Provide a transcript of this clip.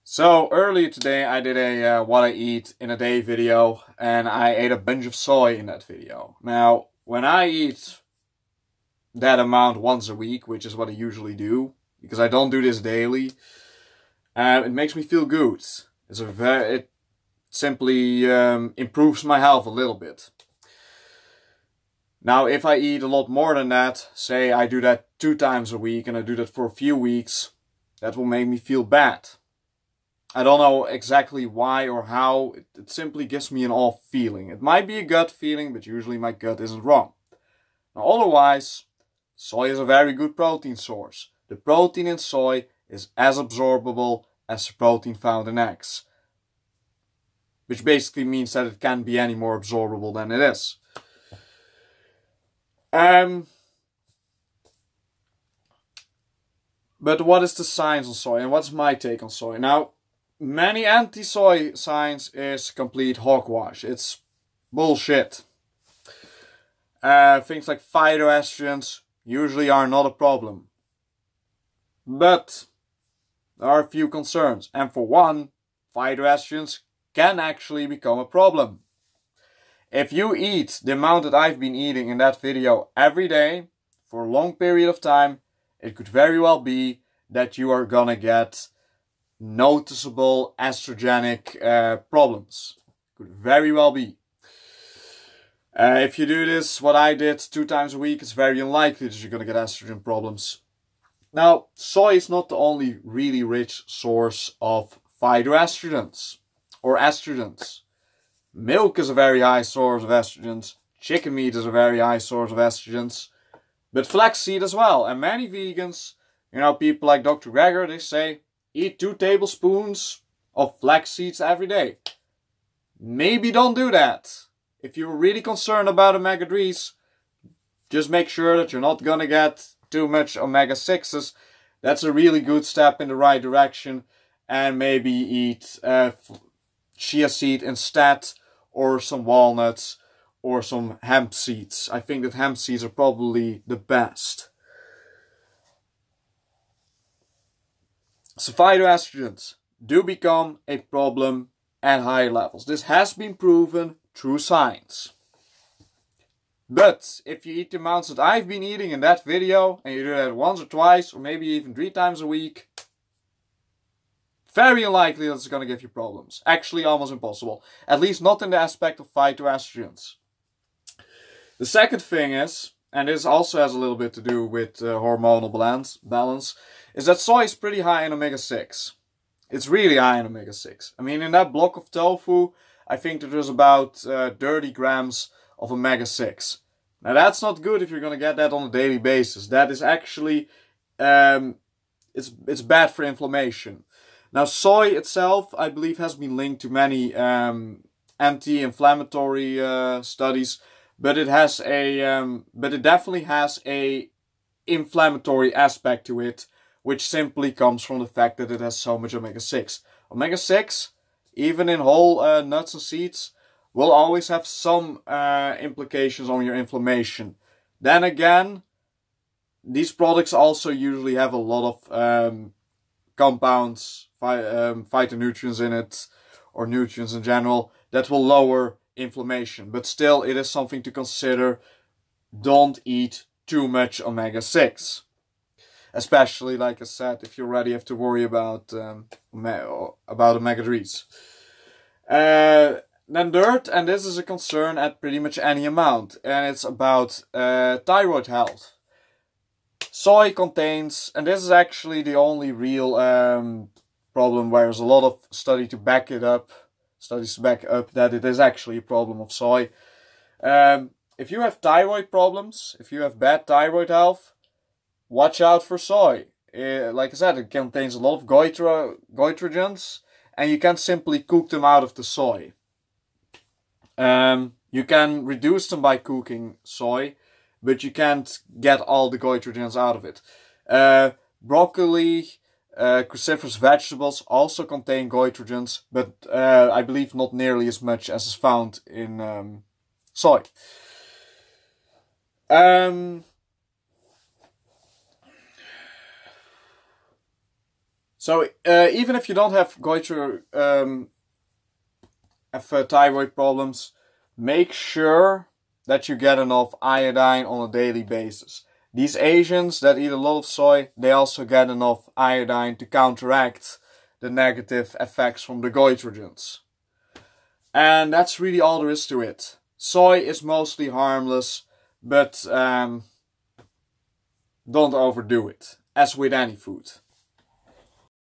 So earlier today I did a what I eat in a day video, and I ate a bunch of soy in that video. Now, when I eat that amount once a week, which is what I usually do, because I don't do this daily, it makes me feel good. It simply improves my health a little bit. Now, if I eat a lot more than that, say I do that 2 times a week and I do that for a few weeks, that will make me feel bad. I don't know exactly why or how, it simply gives me an off feeling. It might be a gut feeling, but usually my gut isn't wrong. Now, otherwise, soy is a very good protein source. The protein in soy is as absorbable as the protein found in eggs. Which basically means that it can't be any more absorbable than it is. But what is the science on soy, and what's my take on soy? Now, many anti-soy science is complete hogwash. It's bullshit. Things like phytoestrogens usually are not a problem. But there are a few concerns. And for one, phytoestrogens can actually become a problem. If you eat the amount that I've been eating in that video every day for a long period of time, it could very well be that you are gonna get noticeable estrogenic problems. Could very well be. If you do this, what I did 2 times a week, it's very unlikely that you're gonna get estrogen problems. Now, soy is not the only really rich source of phytoestrogens or estrogens. Milk is a very high source of estrogens. Chicken meat is a very high source of estrogens. But flaxseed as well. And many vegans, people like Dr. Greger, they say, eat 2 tablespoons of flax seeds every day. Maybe don't do that. If you're really concerned about omega-3s, just make sure that you're not gonna get too much omega-6s. That's a really good step in the right direction. And maybe eat chia seed instead, or some walnuts, or some hemp seeds. I think that hemp seeds are probably the best. So phytoestrogens do become a problem at high levels. This has been proven through science. But if you eat the amounts that I've been eating in that video, and you do that once or twice, or maybe even 3 times a week, very unlikely that it's going to give you problems. Actually, almost impossible. At least not in the aspect of phytoestrogens. The second thing is, and this also has a little bit to do with hormonal balance, is that soy is pretty high in omega-6. It's really high in omega-6. I mean, in that block of tofu, I think that there's about 30 grams of omega-6. Now, that's not good if you're going to get that on a daily basis. That is actually, it's bad for inflammation. Now, soy itself, I believe, has been linked to many anti-inflammatory studies, but it has it definitely has a inflammatory aspect to it, which simply comes from the fact that it has so much omega-6. Omega-6, even in whole nuts and seeds, will always have some implications on your inflammation. Then again, these products also usually have a lot of compounds, phytonutrients in it, or nutrients in general, that will lower inflammation. But still, it is something to consider. Don't eat too much omega-6. Especially, like I said, if you already have to worry about omega-3s. Then third, and this is a concern at pretty much any amount, and it's about thyroid health. Soy contains, and this is actually the only real problem where there's a lot of studies to back up that it is actually a problem of soy. If you have thyroid problems, if you have bad thyroid health, watch out for soy. Like I said, it contains a lot of goitrogens, and you can simply cook them out of the soy. You can reduce them by cooking soy, but you can't get all the goitrogens out of it. Broccoli, cruciferous vegetables also contain goitrogens, but I believe not nearly as much as is found in soy. So even if you don't have thyroid problems, make sure that you get enough iodine on a daily basis. These Asians that eat a lot of soy, they also get enough iodine to counteract the negative effects from the goitrogens. And that's really all there is to it. Soy is mostly harmless, but don't overdo it, as with any food.